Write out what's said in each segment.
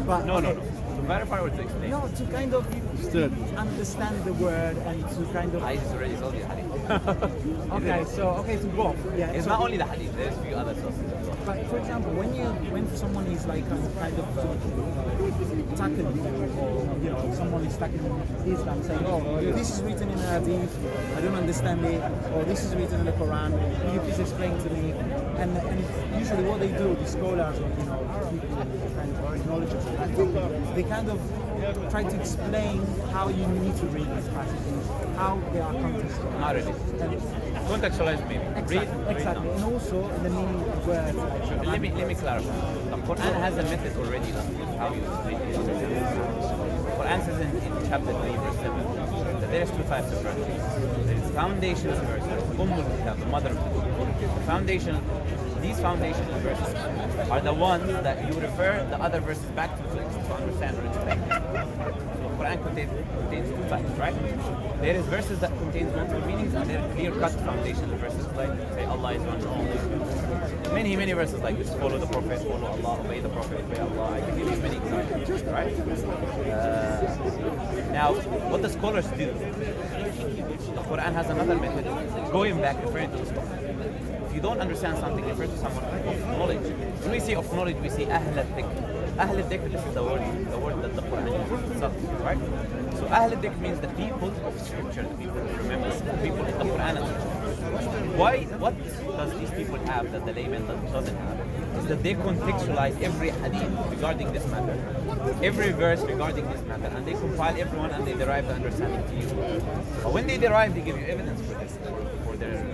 But No. okay, To verify or to explain? no, to kind of understand the word and to kind of. I just already told you hadith. Okay, so both. Yeah. It's so, not only the hadith, there's a few other sources as well. But for example, when someone is like kind of tackling you, or someone is tackling Islam, saying, "Oh, this is written in Hadith, I don't understand it," or "This is written in the Quran, will you please explain to me?" And usually what they do, the scholars or people kind of knowledgeable, they kind of try to explain how you need to read these passages, how they are contextualized. Not really. Contextualize maybe. Exactly. And also the meaning of words. Let me clarify. The Quran has a method already of how you explain it. The Quran says in chapter 3, verse 7, that there is two types of verses. There is foundational verses, the mother of the book. The foundation, these foundational verses are the ones that you refer the other verses back to understand or explain. So the Quran contains two types, right? There is verses that contain multiple meanings, and there are clear-cut foundational verses like, say, Allah is one and all. Many verses like this: follow the Prophet, follow Allah, obey the Prophet, obey Allah. I can give you many examples, right? Now, what the scholars do, the Quran has another method of going back, referring to the story. If you don't understand something, refer to someone of knowledge. When we say of knowledge, we say Ahl al-Dhikr. Ahl al-Dhikr, this is the word that the Quran uses itself, right? So Ahl al-Dhikr means the people of scripture, the people who remember, the people in the Quran and what does these people have that the layman doesn't have? Is that they contextualize every hadith regarding this matter, every verse regarding this matter, and they compile everyone and they derive the understanding to you. But when they derive, they give you evidence for this, for their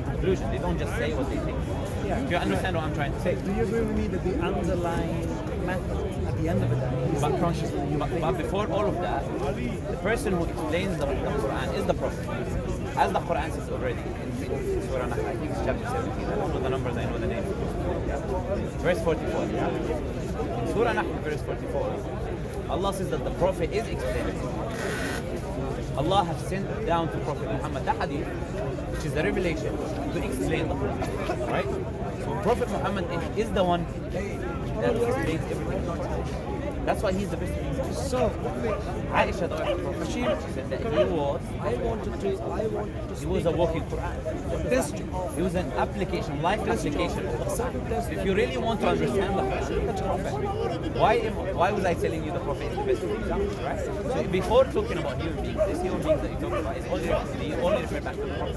conclusion. They don't just say what they think. Yeah. Do you understand what I'm trying to say? Do you agree with me that the underlying method at the end of the day is consciously? But before all of that, the person who explains the Quran is the Prophet. As the Quran says already in Surah Nahl, I think it's chapter 17. I don't know the numbers, I know the names. Verse 44. In Surah Nahl, verse 44, Allah says that the Prophet is explaining. Allah has sent down to Prophet Muhammad the hadith, which is the revelation, to explain the Quran. Right? So Prophet Muhammad is the one that explains everything. That's why he's the best. So, Aisha, the wife of Prophet, she said that he was a walking Quran. He was an application, life application of the Quran. If you really want to understand the Quran, look at the Prophet. Why was I telling you the Prophet is the best example, right? So before talking about human beings, this human beings that you talk about is only refer back to the Prophet.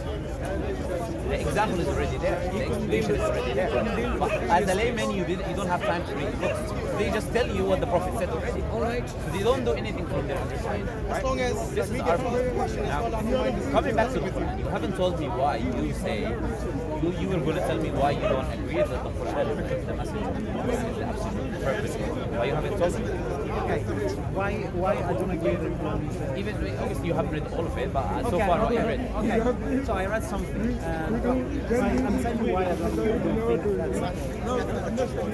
The example is already there. The explanation is already there. But as a layman, you don't have time to read books. They just tell you what the Prophet said already. Alright. So they don't do anything from their understanding. Right? As long as this is our point. Now, coming back to the Quran, you haven't told me why you say you were going to tell me why you don't agree that the Quran is the message is the absolute purpose. Why you haven't told me? okay, why I don't agree with Even obviously you haven't read all of it, but so far what you read. Okay, so I read something, and I'm telling you why I don't think that's because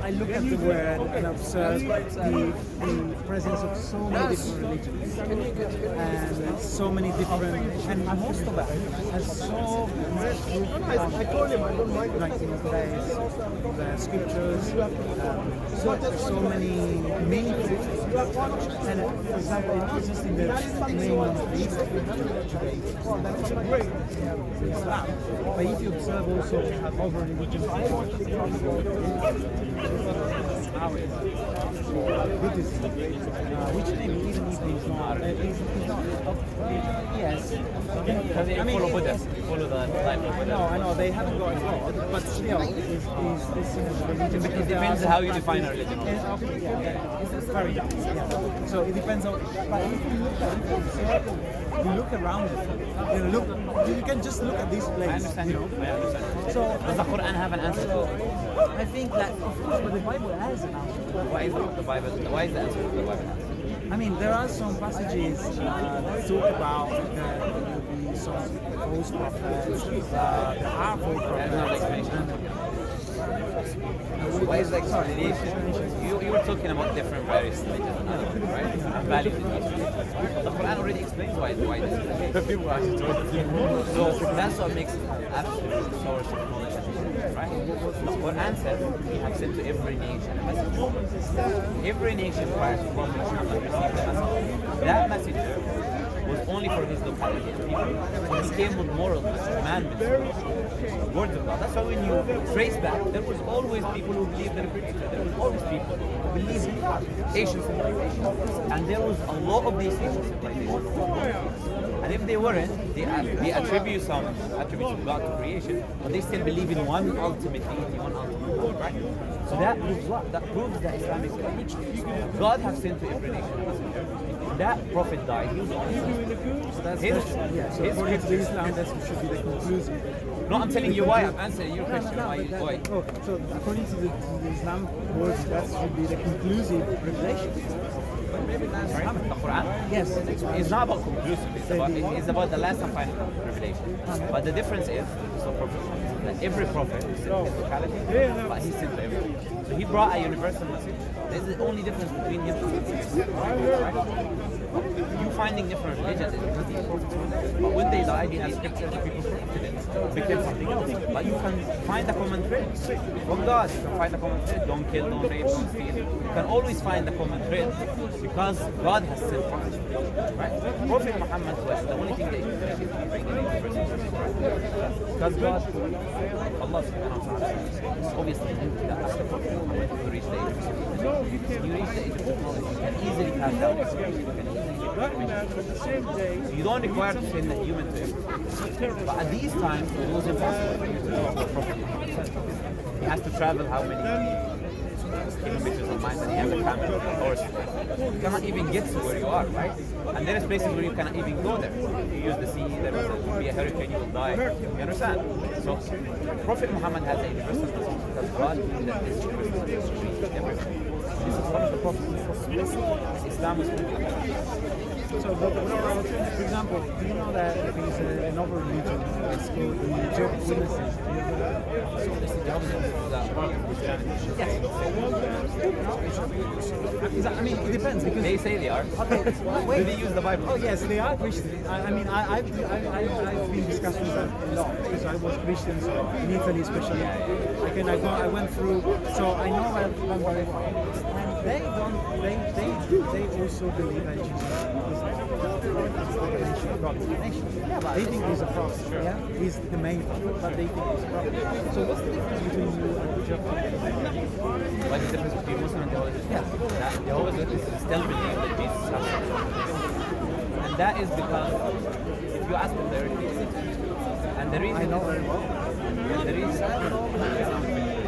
I look at the word and observe the presence of so many different religions and so many different, and most of that has so much like there's the scriptures, so many meaningful things. And for example, not just in the name of the Islam, but if you observe also other religions, Buddhism, which even if it's not, yes. Because you follow Buddha, you follow the life of Buddha. I know, they haven't got a God, but still, is seen as a religion. It depends how you define a religion. It's very young. Yeah. So it depends on. But if you look at it, you look around it. You can just look at this place. I understand you. I understand. So does the Quran have an answer to it? I think that of course, but the Bible has an answer. Why is the Bible? Why is the answer to the Bible has? I mean, there are some passages that talk about some false prophets, there are false prophets. Why is the explanation? You were are talking about different various religions and other things, right? And values in each religion. But the Quran already explains why this is the case. People actually do it. So that's what makes it an absolute source of knowledge and wisdom, right? The Quran says he has sent to every nation a message. Every nation prior to Prophet Muhammad received a message. That message was only for his locality and people. So he came with morals, commandments, words of God. That's why when you trace back, there was always people who believed in a creator. There was always people who believed in God. Asian civilization. And there was a lot of these Asian civilizations. And if they weren't, they attribute some attributes of God to creation, but they still believe in one ultimate deity, one ultimate God, right? So that proves what? That proves that Islam is God. God has sent to every nation. That prophet died, he was the only one. So according to Islam, that should be the conclusion. No, I'm telling you why I'm answering your question. Why? So according to the Islam words, that should be the conclusive revelation. The Quran? Yes. It's not about conclusive, it's about the last and final revelation. But the difference is, that every prophet is sent to his locality, but he's sent to everyone. So he brought a universal message. There's the only difference between him and the right? You finding different religions is because these prophets were there. But when they died, these scriptures, people corrupted it, became something else. But you can find a common thread. From God, you can find a common thread. Don't kill, don't rape, don't steal. You can always find a common thread because God has sent prophets. Right? Prophet Muhammad was the only thing that he could bring in the person. Because God, Allah subhanahu wa ta'ala, obviously knew that after Prophet Muhammad to reach the age of 60. You reach the age of knowledge, you can easily pass down this information. You can easily give information. So you don't require to send a human to him. But at these times, it was impossible for you to know what Prophet Muhammad said. He has to travel how many kilometers of miles, and he has a camel, a horse. You cannot even get to where you are, right? And there is places where you cannot even go there. You use the sea, there will be a hurricane, you will die. You understand? So Prophet Muhammad has a universal message because God knew that this universal message reached everyone. This is one of the prophets. Islam was So, for example, do you know that there is another religion that's called the Jehovah's Witnesses? I mean, it depends because they say they are. Okay, wait. Do they use the Bible? Oh yes, they are Christian. I've been discussing that a lot because I was Christian, so in Italy especially. I went through, so I know I'm very well. And they also believe that Jesus is God. Yeah, but they think he's a prophet. Yeah, he's the main prophet, but they think he's a prophet. So what's the difference between you and the Jehovah's Witnesses? What's the difference between Muslim and Jehovah's Witnesses? Yeah. Jehovah's Witnesses still believe that Jesus has some sort of divinity. And that is because if you ask them, they already believe it. And the reason I know very well. And the reason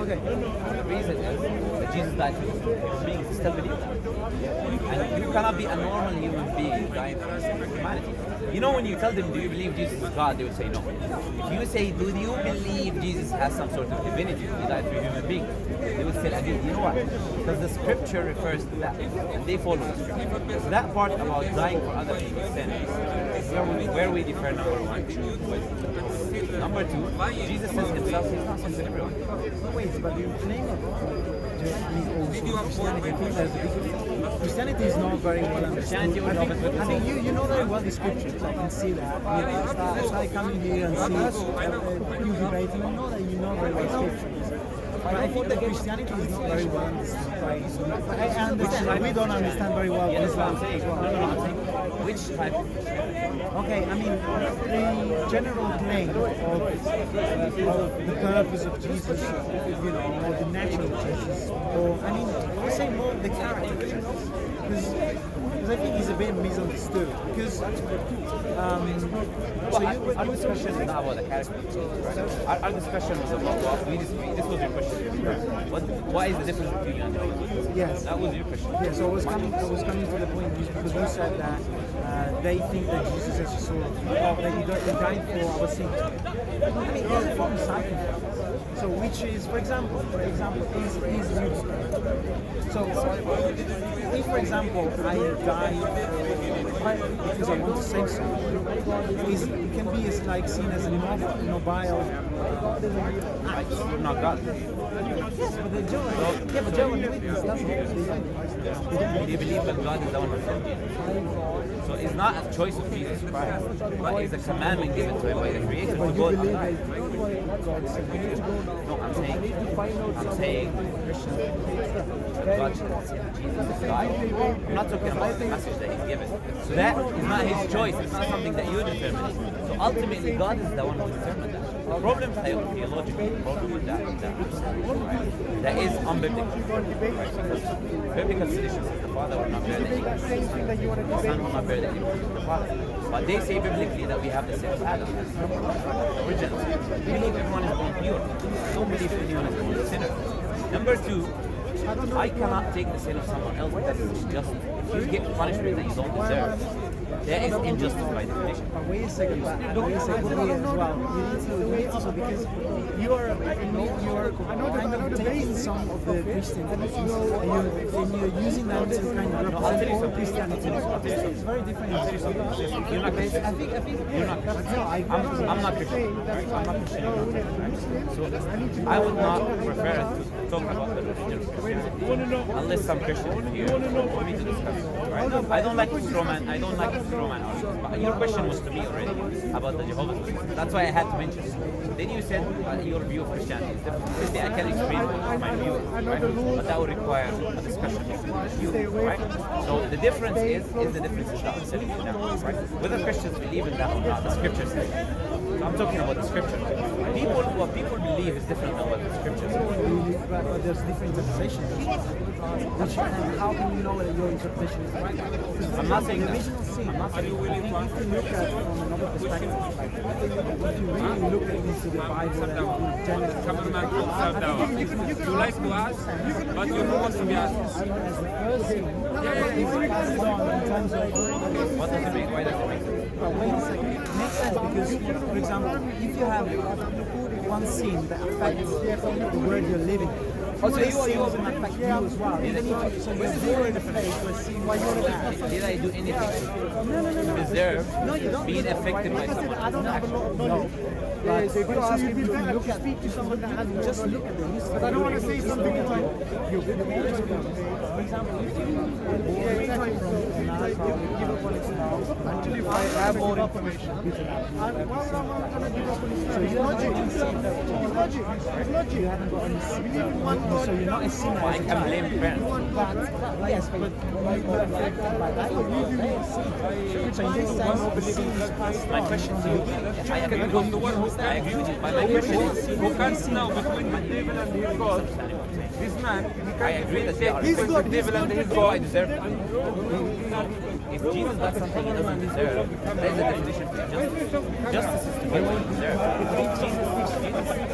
Okay. The reason is that Jesus died for human beings still believe that. And you cannot be a normal human being dying for humanity. You know, when you tell them, do you believe Jesus is God, they would say no. If you say, do you believe Jesus has some sort of divinity, he died for human beings, they would say again, you know what? Because the scripture refers to that, and they follow the scripture. So that part about dying for other people's sins is where we differ, number one. Number two, Jesus says himself, he's not sent to everyone. Wait, but you claim Christianity is not very well understood. I think you know very well the scriptures. I can see that. That's why I come in here and see you debate, and I know that you know very well scriptures. But I think that Christianity is not very well understood by Islam. I understand. We don't understand very well Islam. Which type? Okay, I mean, the general claim of the purpose of Jesus, you know, or the nature of Jesus, or, I mean, I would say more the character of Jesus. Because I think he's a bit misunderstood. Because, our discussion is not about the character of Jesus, right? Our discussion was about what we disagree. This was your question. What is the difference between you and Jesus? Yes. That was your question. Yeah, so I was coming to the point because you said that they think that Jesus is a sort of, that he died for our sins. I mean, there's a form of sacrifice. So which is, for example, is useful. So if, for example, I die because I want to save someone, it can be like seen as a nobile Right? You're not God. Yes, but the Jehovah's Witness, that's what they do. They believe that God is the one who sent Jesus. So it's not a choice of Jesus Christ, but it's a commandment given to him by the Creator to go. No, I'm saying God sent Jesus to die. I'm not talking about the message that he's given. So that is not his choice. It's not something that you determine. So ultimately, God is the one who determined that. The problem, theological problem with that is unbiblical. Right? Because biblical tradition says the Father will not bear the evil, the Son will not bear the evil of the Father. But they say biblically that we have the sin of Adam, original sin. We believe everyone is born pure. I don't believe anyone is born a sinner. Number two, I cannot take the sin of someone else because it's just. If you get punishment that you don't deserve, there is injustice by definition. But wait a second, me as well. You need to, because you are kind of taking some of the Christian teachings and you're using them to kind of represent all Christianity. It's very different. You're not Christian. I think You're not Christian. I'm not Christian. Right? I'm not Christian. Right? So I would not prefer to talk about the religion of Christianity unless some Christian is here for me to discuss. Right? I don't like straw man arguments. But your question was to me already about the Jehovah's Witnesses. That's why I had to mention it. Then you said your view of Christianity is different. Obviously, I can explain my view, right? But that would require a discussion with you, right? So the difference is the difference that I'm telling you now, right? Whether Christians believe in that or not, the scripture says. So I'm talking about the scripture. What people believe is different than what the scripture says. But there's different interpretations. How can you know that your interpretation is right? I'm not saying the that. original sin. I think if you look at it from another perspective, if you really look into the Bible and Genesis, You like to ask, but you don't want to be asked. as the first sin, passed on in terms of. What does it mean? Why does it make sense? But wait a second. It makes sense because, for example, if you have one sin that affects the world you're living in, Oh, so you also affect you as well. Even if so you're zero in the place where sin was Did I do anything to deserve being affected by someone? I don't have a lot of knowledge. Like, so if you ask people to look at speak to someone that has just look at them. But I don't want to say something like for example, if you until you have more information. So you don't you haven't got any sin. So you're not a sinner. I can blame parents. Yes, but you're affected by that. So in this sense, the sin is passed My on. question to you, I agree with you. I agree with you. But my question is, Who can't now between the devil and his God? This man, I agree that they are he's got devil and his do I God. deserve it? If Jesus does something he doesn't deserve, that is the definition for justice. Justice is to get what you deserve.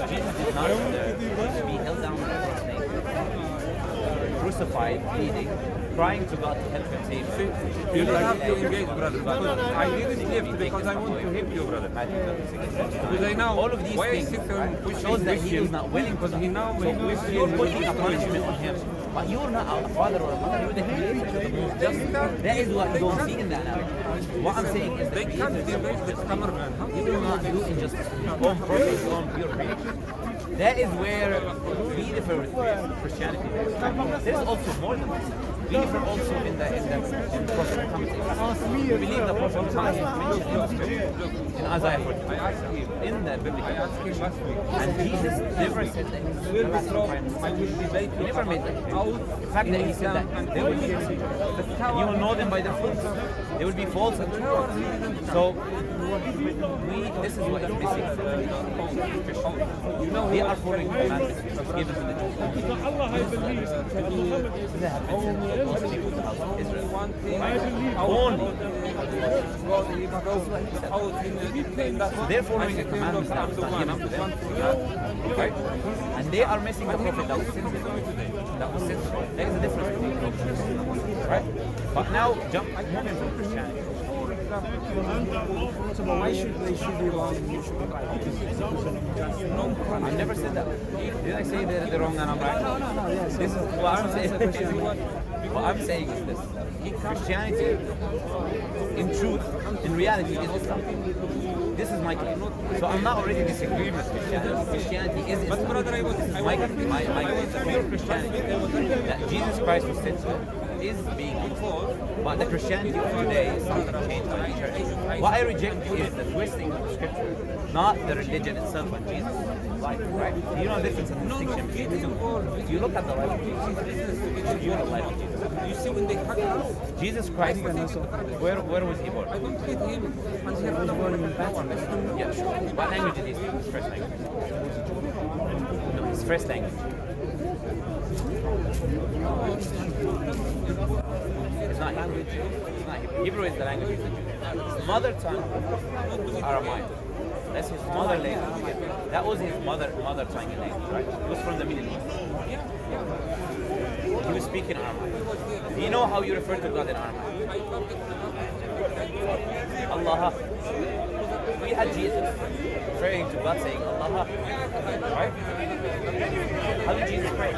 Jesus did not deserve to be held down by a snake, crucified, bleeding, crying to God to help him save him. You don't have to engage, brother. Because I didn't live because I want to help you, brother. Because I know All of these why I things sit there and push shows that he is not willing because he now so you're putting a punishment on him. But you're not a father or a mother, you're the creator. That is what you don't see in that narrative. What I'm saying is they that can't Jesus, debate the cameraman. you will not do injustice to your own purpose, your own pure creation. That is where we differ with Christianity. There's also more than this. We differ also in the Prophet Muhammad. We believe the Prophet Muhammad is mentioned in the scripture, in Isaiah 40, in the biblical. And Jesus never said that he will be thrown. He never made that claim. The fact that he said that they will be messengers. And you will know them by their fruits. They will be false and true. So this is what is missing from the Christians. They are following the commandments which was given to the Jews. They have mentioned most people to the house of Israel. Only. They're following the commandments that was not given to them. Okay? And they are missing the prophet that was sent to them. That was sent to them. There is a difference between both. Right? But now, moving from Christianity. So but why should they should be wrong and you should be right? I never said that. Did I say they're wrong and I'm right? No, yeah. So This is what I'm saying. What I'm saying is this: Christianity, in truth, in reality, is Islam. This is my claim. So I'm not already disagreeing with Christianity. Christianity is Islam. But brother, I was My claim is that pure Christianity, that Jesus Christ was sent to, is being enforced, but the Christianity of today is something changed by the church. What I reject is the twisting of the scripture, not the religion itself when Jesus life, right? You know the difference in the distinction between the two. You look at the life of Jesus, you know the life of Jesus. You see when they hug us, Jesus Christ, where was he born? I don't hate him until he was born in Yeah, sure. What language did he speak? His first language? No, his first language. It's not Hebrew. It's not Hebrew. Hebrew is the language of the Jews. His mother tongue, Aramaic. That's his mother language. That was his mother tongue language, right? He was from the Middle East. He was speaking Aramaic. Do you know how you refer to God in Aramaic? Allah. We had Jesus referring to God saying Allah, right? How did Jesus pray?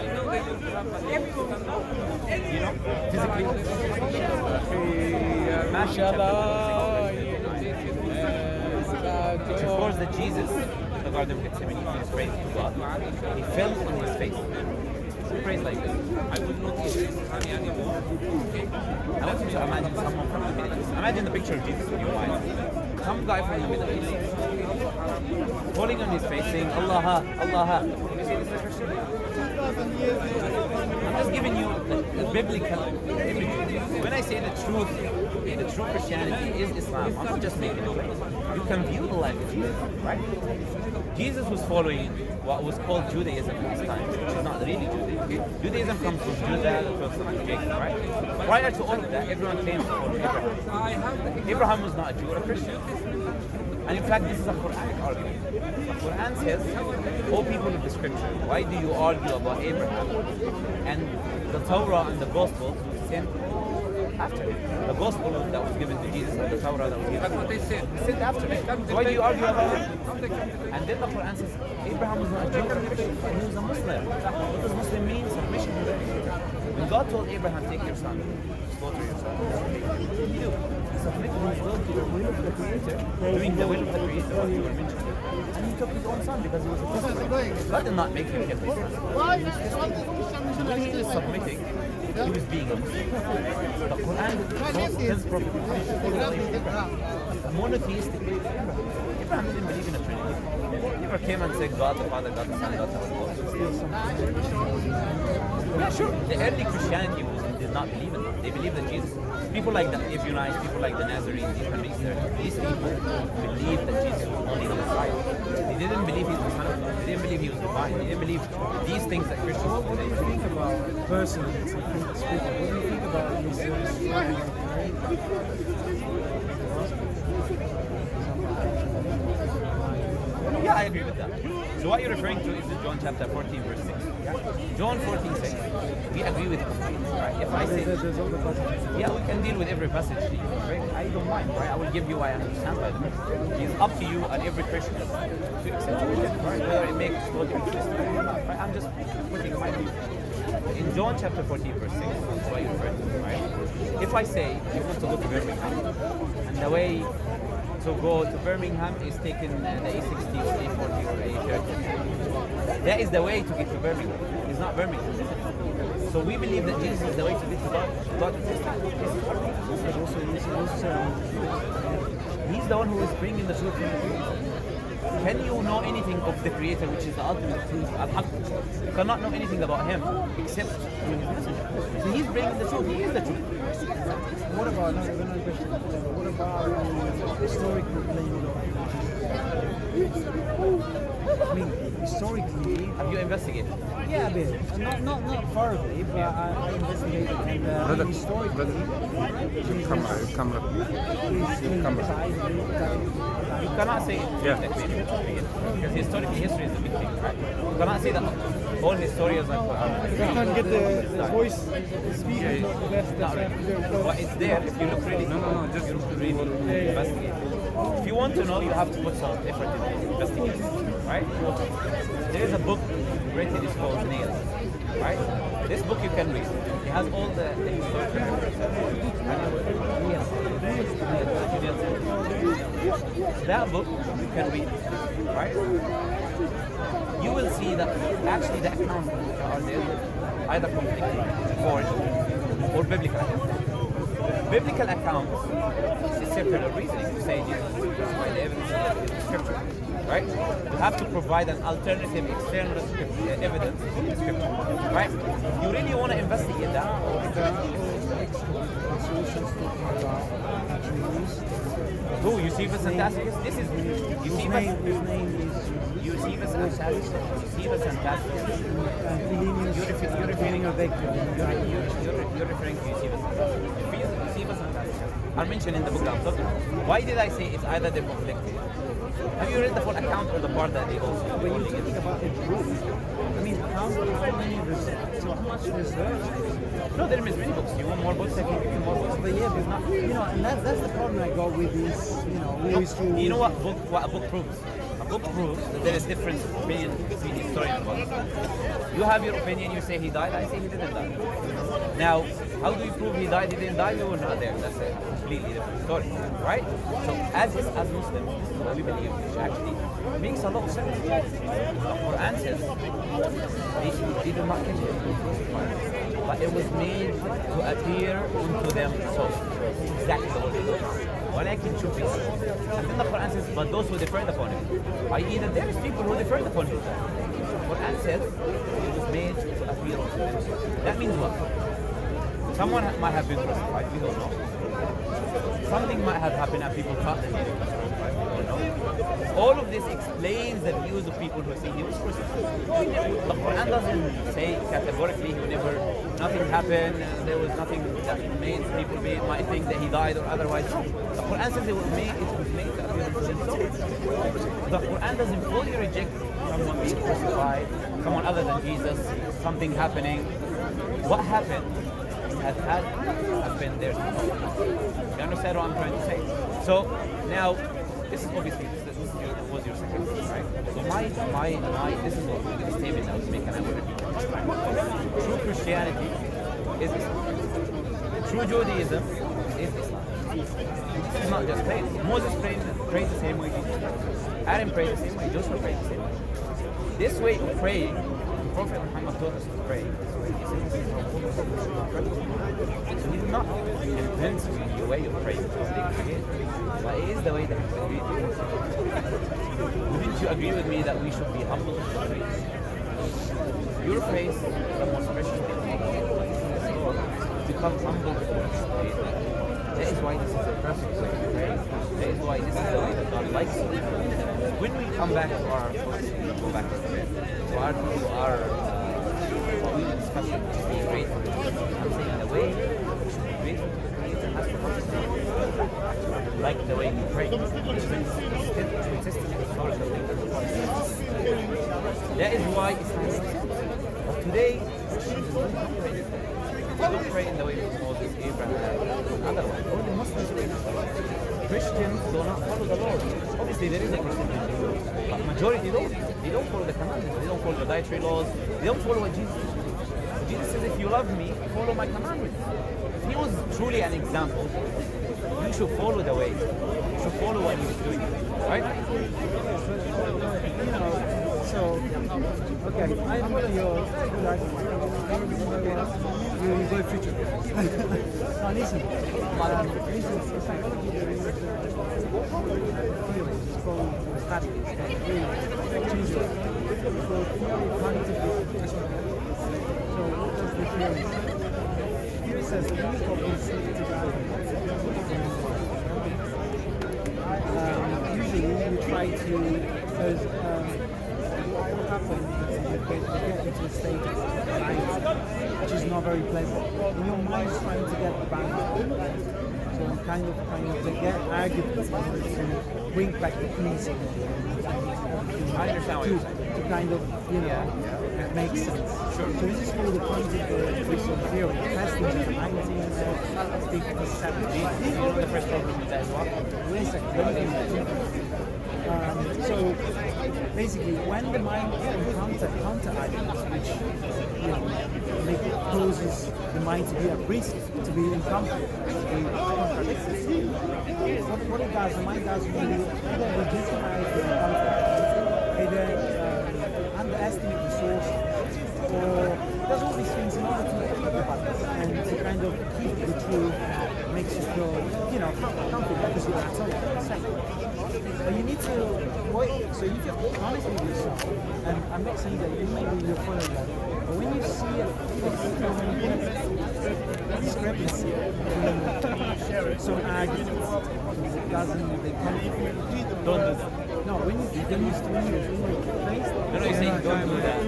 You know, physically. Which of course that Jesus, in the Garden of Gethsemane, he was praying to God. He fell on his face. He prays like this. I will not eat this honey anymore. I want you to imagine someone from the Middle East. Imagine the picture of Jesus in your mind. Some guy from the Middle East falling on his face saying Allah, Allah. You see this in Christian? I'm just giving you the biblical imagery. When I say the true Christianity is Islam, I'm not just making it up. You can view the life of Jesus, right? Jesus was following what was called Judaism at this time, which is not really Judaism. Judaism comes from Judah, the 12th son of Jacob, right? Prior to all of that, everyone claims to follow Abraham. Abraham was not a Jew or a Christian. And in fact, this is a Quranic argument. The Quran says, O people of the scripture, why do you argue about Abraham and the Torah and the Gospel sent after him? The Gospel that was given to Jesus and the Torah that was given That's what they said. sent after him. So why do you argue about him? And then the Quran says, Abraham was not a Jew or a Christian, he was a Muslim. What does Muslim mean? Submission to the Creator. When God told Abraham, take your son, slaughter your son, what did he do? He submitted his will to the will of the Creator, doing the will of the Creator, what you were mentioning. And he took his own son because he was a Muslim. God did not make him kill his son. When he was submitting, he was being a Muslim. The Quran tells Prophet Muhammad to follow Abraham, a monotheistic belief. Abraham didn't believe in a Trinity. He never came and said God the Father, God the Son, God the Holy Ghost. Yeah, sure. The early Christianity did not believe in that. They believed that Jesus. People like the Ebionites, people like the Nazarenes, these people believed that Jesus was only the Messiah. They didn't believe he was the Son of God. They didn't believe he was divine. They didn't believe these things that Christians What do you think about personally? What do you think about his Yeah, I agree with that. So what you're referring to is in John chapter 14, verse 6. Yeah? John 14, 6. We agree with it completely, right? If I say, yeah, we can deal with every passage to you, right? I don't mind, right? I will give you what I understand by the message. It's up to you and every Christian to accept it, right? Whether it makes no difference or not, right? I'm just putting my view. In John chapter 14, verse 6, that's what you're referring to, right? If I say you want to go to Birmingham, and the way to go to Birmingham is taking the A60 or A40 or A30. That is the way to get to Birmingham. It's not Birmingham. So we believe that Jesus is the way to get to God. He's the one who is bringing the truth from the Creator. Can you know anything of the Creator, which is the ultimate truth? You cannot know anything about Him except through His messenger. So He's bringing the truth. He is the truth. What about another question? What about historical claim? I mean, historically, have you investigated? Yeah, a bit. Not thoroughly, but I investigated and historically, You cannot say because historically history is a big thing, right? You cannot say that all historians are. I can't get the voice speaking. But it's there if you look really. No, just really investigate. If you want to know, you have to put some effort in it, investigate, right? There is a book written, it's called Nails. right? This book you can read. It has all the historical that book you can read, right? You will see that actually the accounts that are there either conflicting, forged, or biblical accounts. Biblical accounts is circular reasoning to say Jesus is crucified, the evidence is scripture, right? You have to provide an alternative external evidence in the scripture, right? You really want to investigate that. Who? Eusebius and Tacitus? This is Eusebius. His name is Eusebius and Tacitus. Eusebius and Tacitus. You're referring to Eusebius. Eusebius and Tacitus are mentioned in the book I'm talking about. Why did I say it's either they're conflicting? Have you read the full account or the part that they also? When you think about it, I mean, how many research? So much research? No, there is many books. You want more books? I can give you more books. But yeah, but not, and that's the problem I got with this, You know what a book proves? A book proves that there is different opinion between historians about it. You have your opinion, you say he died, I say he didn't die. Now, how do you prove he died, he didn't die? We were not there. That's a completely different story, right? So as Muslims, this is what we believe, which actually makes a lot of sense. The Quran says they do not kill him, but it was made to appear unto them so. Exactly the word it is. ولكن شوف it. And then the Quran says, but those who deferred upon him. I.e. that there is people who deferred upon him. The Quran says it was made to appear unto them. That means what? Someone might have been crucified, we don't know. Something might have happened and people thought that he was crucified, we don't know. All of this explains the views of people who say he was crucified. The Quran doesn't say categorically nothing happened, there was nothing that made people might think that he died or otherwise. No. The Quran says it was made to appear unto them so. The Quran doesn't fully reject someone being crucified, someone other than Jesus, something happening. What happened has been there. You understand what I'm trying to say? So now, this is obviously was your second question, right? So my this is what the statement I was making. I would repeat. True Christianity is Islam. True Judaism is Islam. It's not just praying. Moses prayed the same way Jesus prayed. Adam prayed the same way. Joshua prayed the same way. This way of praying, Prophet Muhammad taught us to pray. So he's not inventing your way of praying, but it is the way that he's created. Wouldn't you agree with me that we should be humble to praise? Your faith is the most precious thing. Become humble before His Creator. That is why this is a perfect way to pray. That is why this is the way that God likes it. When we come back to our go back to our what we discussed, being grateful. I'm saying the way we should be grateful to the Creator has to come like the way we pray. Consistent historical things. That is why Islam is but today, we don't pray in the way of Moses, Abraham, otherwise. Only Muslims pray. Christians do not follow the law. Obviously, there is a percentage, but majority don't. They don't follow the commandments. They don't follow the dietary laws. They don't follow what Jesus says. Jesus says, if you love me, follow my commandments. If he was truly an example, you should follow the way. You should follow what he was doing. Right? Okay, I follow your you go future. Now listen. Listen, psychology there is a field, it's called study. It's called theory of cognitive. So what does the theory say? The theory says that you copy selective usually you try to, because what happens is you get into a state of anxiety, which is not very pleasant. And your mind's trying to get the balance. So I'm kind of to get arguments in order to bring back the peace. I understand what you're saying. To kind of, it makes sense. Sure. So this is called the quantitative Christian theory. It has been in 1957. The first program is that as well? Wait a second. So basically, when the mind counter arguments, which poses the mind to be at risk, to be in conflict, to be contradictory, what it does, the mind does really either legitimize the counter argument, either underestimate the source, or does all these things in order to keep the balance and to kind of keep the truth, makes you feel, comfortable because you're at all safe. But you need to so you need to be honest with yourself. And I'm not saying that you maybe you're following that, but when you see a discrepancy between some arguments, doesn't they come? Don't do that. No, when you face. No, you're saying don't do that.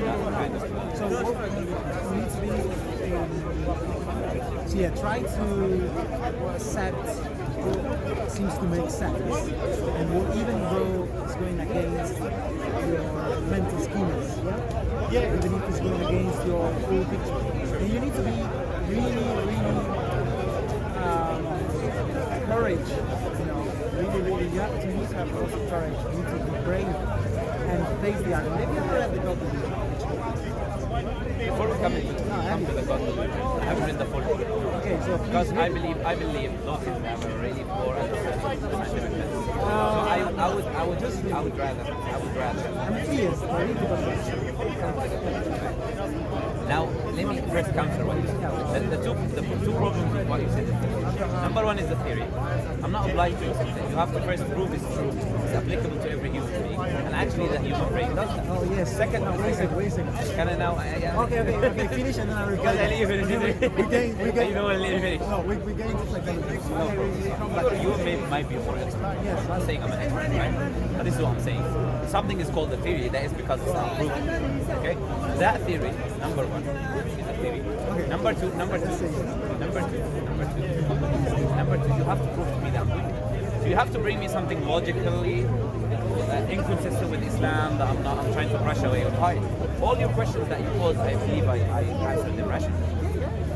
So what you need to be. So yeah, try to accept what seems to make sense, and even though it's going against your mental schemas, even if it's going against your full picture, then you need to be really courage. Really, you need to have a lot of courage. You need to be brave and face the argument. Maybe I've read the document. Before we come to the gospel, I haven't read the full book. Okay, so because I believe those things have a really poor understanding of the scientific method. So I would rather. I'm curious. Now, let me first counter what you said. The two problems with what you said. Number one is the theory. I'm not obliged to accept it. You have to first prove it's true. It's applicable to every human being. And actually the human brain does that. Oh yes. Second, wait a second. Can I now? Okay, finish and then I'll reply. Because I leave it. We gain. You don't want to leave it. No, we gain psychology. But you might be more expert. Yes. I'm not saying I'm an expert, right? But this is what I'm saying. Something is called a theory, that is because it's not proven. Okay? That theory, number one, is a theory. Okay. Number two, you have to prove to me that I'm doing it. So you have to bring me something logically inconsistent with Islam that I'm trying to brush away or hide. All your questions that you pose, I believe I answered them rationally.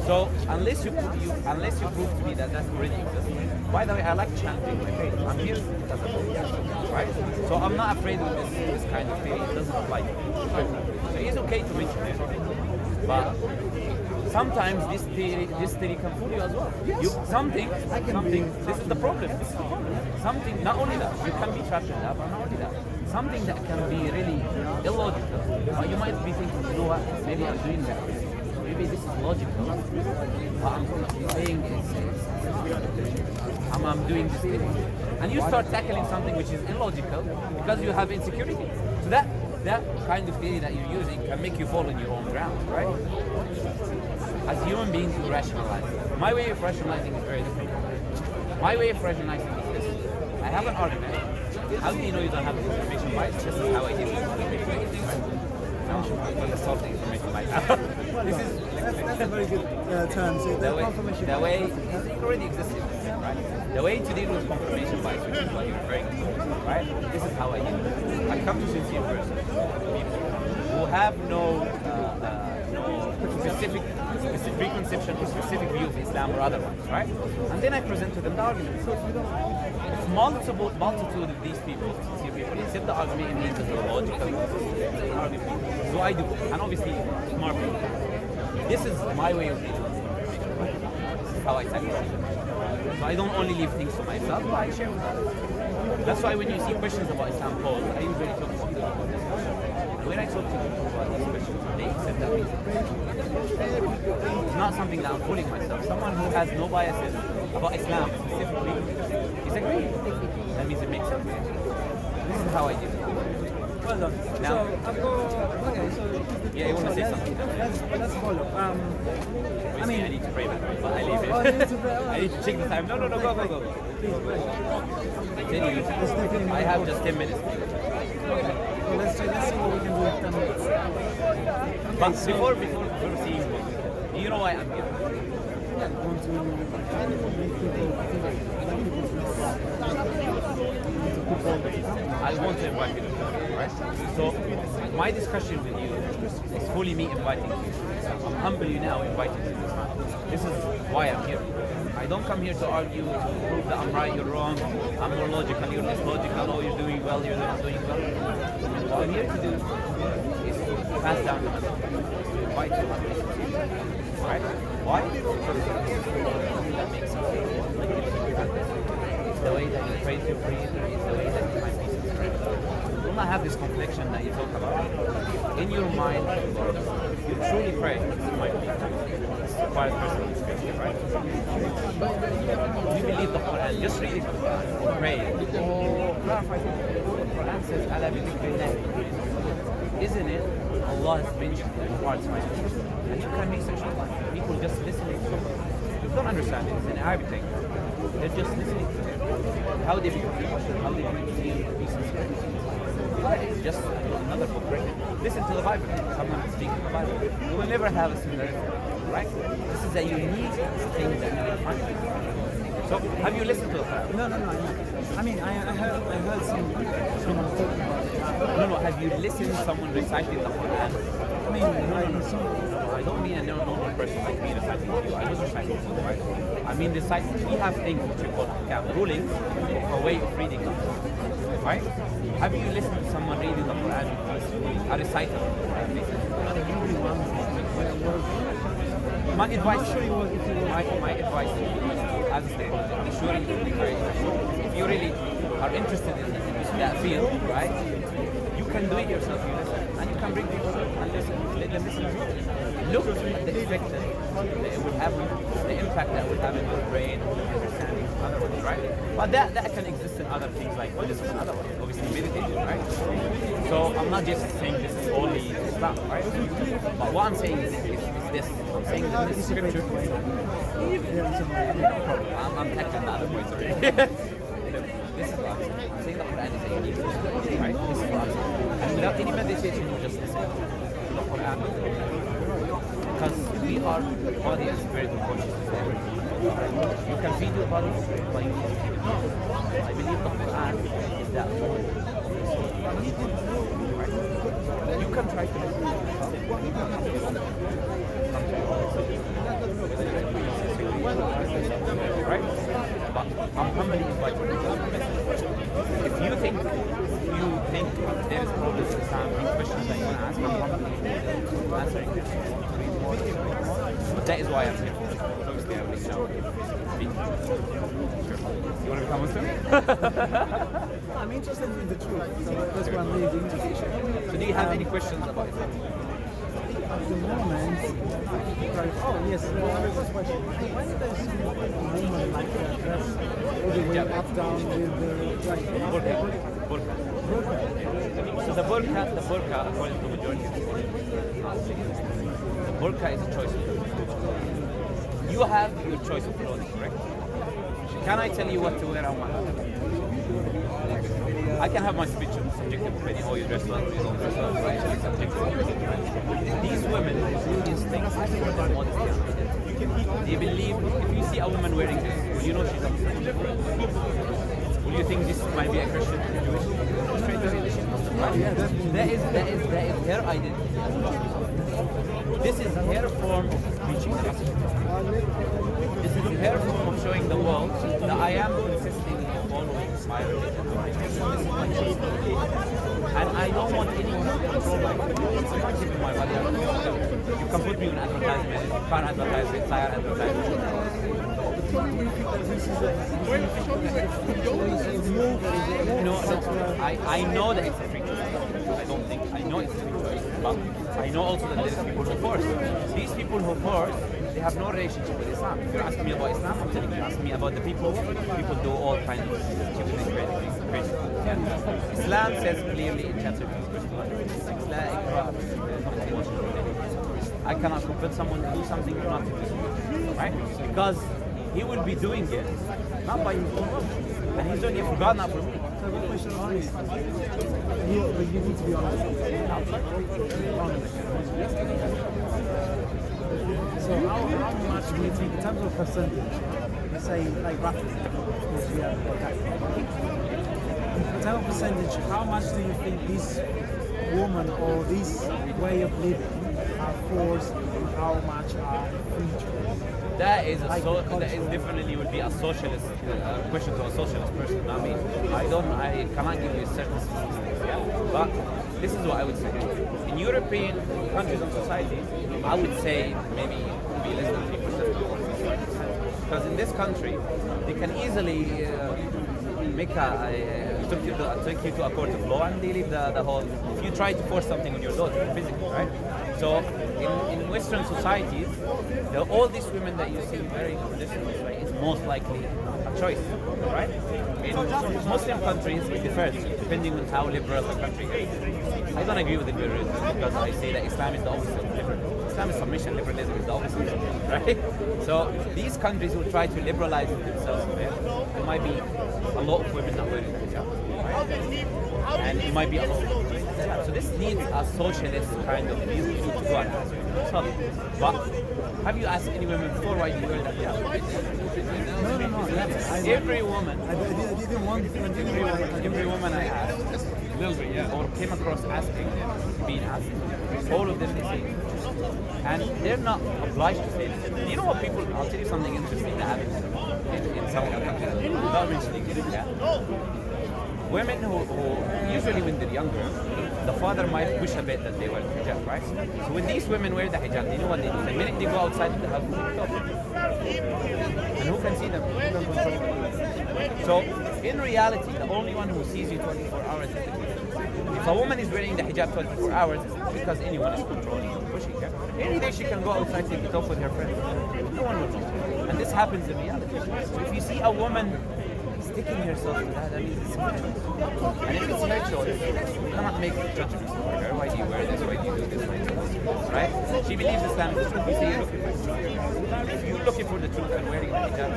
So unless you prove to me that already exists. By the way, I like chanting my faith. I'm here because of it, right? So I'm not afraid of this kind of theory. It doesn't apply to me. So it's okay to mention everything, but sometimes this theory can fool you as well. This is the problem. Something, not only that, you can be trapped in that, but not only that. Something that can be really illogical, but you might be thinking, you know what, maybe I'm doing that. Maybe this is logical, but I'm saying I'm doing this thing. And you start tackling something which is illogical because you have insecurity. So that kind of theory that you're using can make you fall on your own ground, right? As human beings, we rationalize. My way of rationalizing is very different. My way of rationalizing is this. I have an argument. How do you know you don't have the information bias? This is how I deal with information bias. Now, I'm going to solve the information bias. That's a very good term. So the way it already exists, right? The way to deal with confirmation bias, which is what you're referring to, right? This is how I deal with it. I come to sincere persons, people who have no specific preconception or specific view of Islam or otherwise, right? And then I present to them the argument. So if multitude of these people, sincere people, accept the argument, it means it's logical argument. So I do, and obviously smart people. This is my way of dealing with it. This is how I tackle it. So I don't only leave things to myself, but I share with them. That's why when you see questions about Islam posed, I usually talk about this. And when I talk to people about these questions, they accept that reason. It's not something that I'm fooling myself. Someone who has no biases about Islam specifically is agreeing. That means it makes sense. This is how I do it. Well done. Now, so I've got. Okay, so. Yeah, you want to say something? Let's follow. I need to pray back, but I leave it. Oh, you need to pray. I need to check the time. No, go. Please, I tell you, I have just 10 minutes. Okay. Well, let's see what we can do with 10 minutes. But before seeing, do you know why I'm here? I want to make people I want to invite you to come, right? So my discussion with you is fully me inviting you. I'm humbly now inviting you to this. This is why I'm here. I don't come here to argue to prove that I'm right, you're wrong, I'm more logical, you're less logical, oh, you're doing well, you're not doing well. What I'm here to do is to pass down the message, to invite you on this. Right? Why? Because that makes you feel like it's the way that you praise your creator, it's the way that you find peace and strength. You will not have this confliction that you talk about. In your mind, you truly pray. This might be a quiet person in scripture, right? You believe the Quran, just read it, pray. Or clarify it. The Quran says, "Ala bi dhikrillah." Isn't it? Allah has mentioned in parts of it. And you can research it. People just listening to it. You don't understand it. It's an Arabic thing. They're just listening to it. How they become how they feel peace and strength. It's just another book written. Listen to the Bible. Someone speaking the Bible. You will never have a similar effect, right? This is a unique thing that you will find. So, have you listened to the Quran? No. I mean, I heard someone talking about it. No. Have you listened to someone reciting the Quran? I mean, I don't mean a normal person like me reciting to you. I was reciting to you, right? I mean, we have things which we call rulings, a way of reading them, right? Have you listened to someone reading the Quran, a reciter of the Quran? My advice, my advice as a student, be sure you will be very if you really are interested in that field, right? You can do it yourself, you listen, and you can bring people and listen, let them listen. Look at the effect that it will have, the impact that it will have in your brain, understanding, other ones, right? But that can exist in other things like Buddhism and other ones, obviously meditation, right? So I'm not just saying this is only Islam, right? But what I'm saying is this. I'm saying that this scripture. I'm tackling the other points already. This is what I'm saying. I'm saying the Quran is a unique book, right? This is what I'm saying. And without any meditation, you just listen to the Quran. Because we are body and spirit of consciousness. You can feed your body, but you can't feed your soul. I believe the Quran is that form. Right? You can try to right? But I'm humbly inviting you to the message. If you think there is problems in Islam, any questions that you want to ask, I'm humbly answering them. But that is why I'm here. Obviously, I will listen out. You want to become Muslim? I'm interested in the truth, so that's why I'm really interested. So do you have any questions about Islam? At the moment, oh yes, this question. When there's a woman like that dress all the way up down with the Burqa. So the burqa, according to the majority of the burqa is a choice of clothing. You have your choice of clothing, correct? Can I tell you what to wear on one? I can have my subjective opinion. Oh, you dress well, you don't dress well. Right? It's subjective. These women do these things for modesty. They believe if you see a woman wearing this, will you know she's a Muslim? Will you think this might be a Christian or Jewish? Straight away, this is Muslim, right? That is her identity as well. This is her form of preaching the message. This is her form of showing the world that I am consistently following my religion. And I don't want anyone to control my body. I'm not giving my body. You can put me on advertisement, you can't advertise it, tire advertisement. No, I know that it's a free choice. I know it's a free choice. But I know also that there are people who force. These people who force, they have no relationship with Islam. If you're asking me about Islam, I'm telling you, ask me about the people do all kinds of stupid and crazy things. Islam says clearly in chapter 2, verse 1, La ikrah. I cannot compel someone to do something not to do, right? Because he will be doing it not by his own will, and he's doing it for God, not for me. So the question is, you need to be honest. So how much do you think, in terms of percentage, let's say like roughly, of course we have in terms of percentage, how much do you think this woman or this way of living are forced and how much are free choice? That is definitely would be a socialist question to a socialist person. I mean, I cannot give you certain statistics, yeah? But this is what I would say. In European countries and societies, I would say maybe it would be less than 3% of all societies. Because in this country, they can easily make take you to a court of law and they leave the whole. If you try to force something on your daughter physically, right? So in Western societies, all these women that you see very traditional, right, is most likely a choice, right? In Muslim countries, it differs depending on how liberal the country is. I don't agree with liberalism because I say that Islam is the opposite of liberalism. Islam is submission, liberalism is the opposite, right? So these countries will try to liberalize themselves a bit. There might be a lot of women not wearing the hijab, right? And it might be a lot of women. So this needs a socialist kind of view to go and ask. So, but have you asked any women before why do you wear that hijab? No. Every woman, Every woman I asked, or came across being asked, all of them they say, and they're not obliged to say this. You know what people? I'll tell you something interesting that happens in some of the countries without mentioning it. Yeah? Women who usually when they're younger, the father might push a bit that they wear the hijab, right? So when these women wear the hijab, they know what they do. The minute they go outside of the house, they take it off. And who can see them? Who can control them? So in reality, the only one who sees you 24 hours is the kid. If a woman is wearing the hijab 24 hours, it's not because anyone is controlling or pushing her. Any day she can go outside, take it off with her friends. No one will know. And this happens in reality. So if you see a woman sticking herself to that, I mean, it's bad. And if it's her choice, you cannot make judgments for her. Why do you wear this? Why do you do this? Why do you do this? Right? She believes Islam is the truth. You say you're looking for the truth. If you're looking for the truth and wearing the hijab,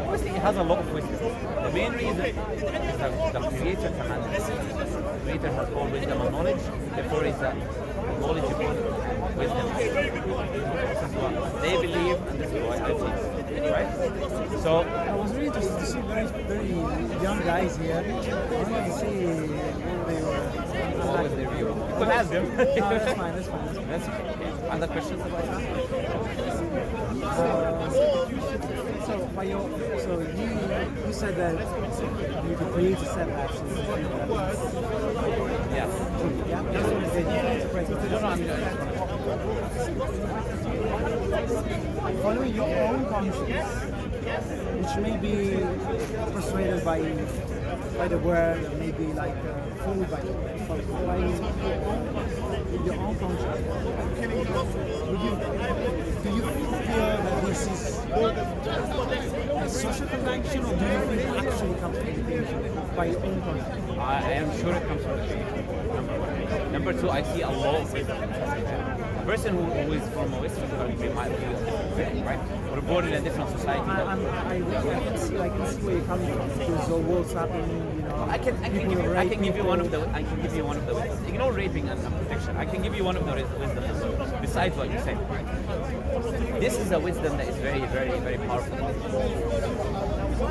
obviously it has a lot of wisdom. The main reason is that the Creator commanded us. The Creator has all wisdom and knowledge, therefore is a knowledgeable wisdom. This is what they believe, and this is why I believe. Right? So I was really interested to see very young guys here. I wanted to see what was their view? You could ask them. No, that's fine. That's okay. Other questions about that? So you said that the Creator said absolutely. Yeah. Yeah. That's what you said. No, I'm following your own conscience, which may be persuaded by the word, or maybe like fooled by your own conscience. Do you feel that this is a social convention, or do you think it actually comes from the creation by your own conscience? I am sure it comes from the creation. Number one. Number two, I see a lot of wisdom. A person who is from a Western country might view it differently, right? Or born in a different society. I can see where you're coming from. There's all wars happening, you know. I can give you one of the wisdom. Ignore raping and protection. I can give you one of the wisdom besides what you said. This is a wisdom that is very, very, very powerful.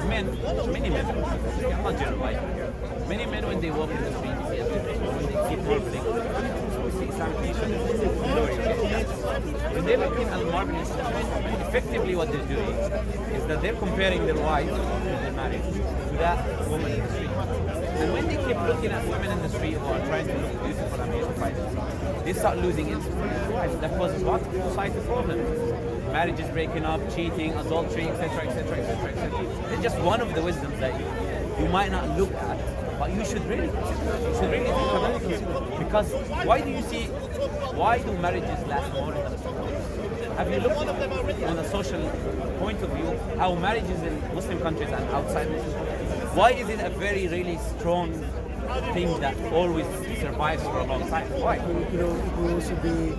Many men, I'm not generalizing here. Many men when they walk in the street, when they keep marveling, we see Islamic nation, when they're looking at marveling, effectively what they're doing is that they're comparing their wife who they're married to that woman in the street. And when they keep looking at women in the street who are trying to look beautiful and beautify themselves, they start losing interest in their wives. That causes what? Societal problems. Marriages breaking up, cheating, adultery, etc., etc., etc., etc. It's just one of the wisdoms that you might not look at, but you should really consider. You should really think about it. Because why do marriages last more in the Muslim? Have you looked on a social point of view how marriages in Muslim countries and outside Muslim countries? Why is it a very really strong thing that always survives for a long time? Why? It could also be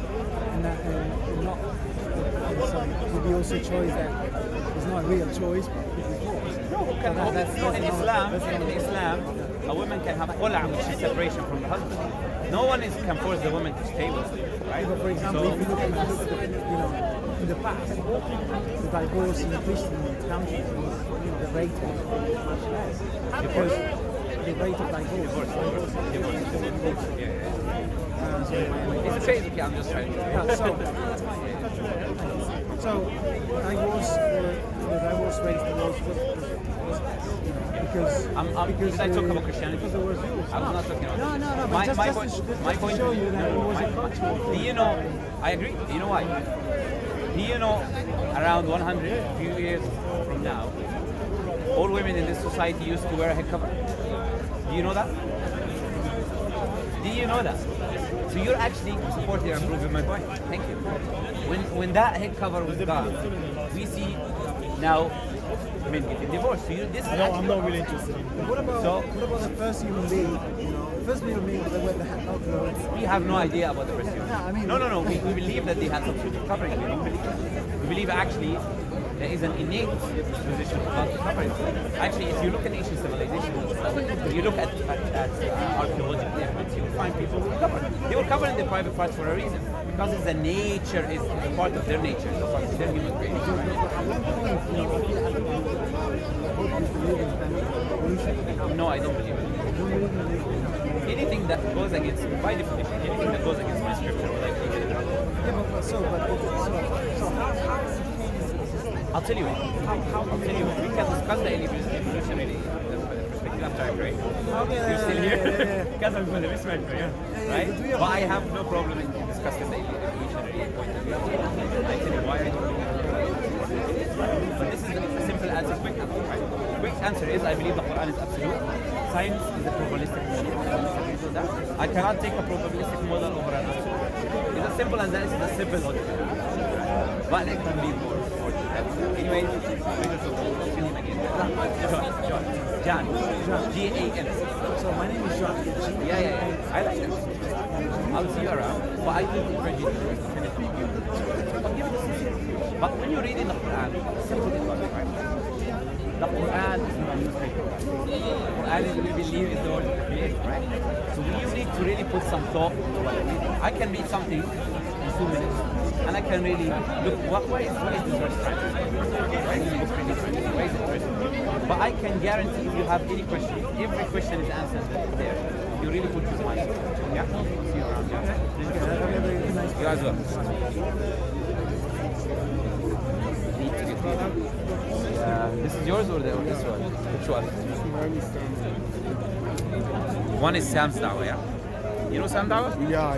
it could be also a choice that is not a real choice, but it could be forced. In Islam, a woman can have khula', which is separation from the husband. No one can force the woman to stay with him, right? But for example, if you look at in the past, the divorce in the Christian countries was, the rate was much less because the rate of divorce. It's okay, I'm just trying to. So that's fine. So I was raised in those because Did I talk about Christianity? because there was Jews. I was not talking about. No. But My just point. to My point. show you that it was my- a cultural Do thing. you know? I agree. Do you know why? Do you know? Around 100 few years from now, all women in this society used to wear a head cover. Do you know that? Do you know that? So you're actually supporting and proving my point. Thank you. When that head cover was gone, we see now men getting divorced. So this is I'm not really interested in What about the first human being? You know, the first human being that went the hat out. we have no idea about the first human. Yeah, I mean- No. We believe that they had some sort of covering. We don't believe that. We believe actually there is an innate position about covering. Actually, if you look at ancient civilizations, if you look at archaeological evidence, you will find people who cover. They were covering their private parts for a reason. Because it's a nature, is a part of their nature, it's a part of their human creation. No, I don't believe it. Anything that goes against, by definition, anything that goes against my scripture, like I'll tell you. I'll tell you. We can discuss the evolutionary perspective after I pray. You're still here because I'm going to miss my prayer, right? But I have no problem in discussing the evolutionary point of view. I tell you why I don't believe it. But this is a simple answer, quick answer, right? Quick answer is I believe the Quran is absolute. Science is a probabilistic model. I cannot take a probabilistic model over an absolute. It's as simple as that. It's a simple logic. But it can be more. Anyway, John. G-A-N. So my name is John. Yeah. I like it. I'll see you around. But I will encourage you to finish. But when you're reading the Quran, simple is logic, right? The Quran is not a newspaper. The Quran is we believe is the word of creation, right? So you need to really put some thought into what I read. I can read something in 2 minutes, and I can really look what is this verse trying to say? Why is this book really trying to say? Why is it verse? But I can guarantee if you have any question, every question is answered there. You really put your mind. Yeah? See you around, yeah? You as well. This is yours or this one? Which one? One is Sam's Dawah, yeah? You know Sam Dawah? Yeah.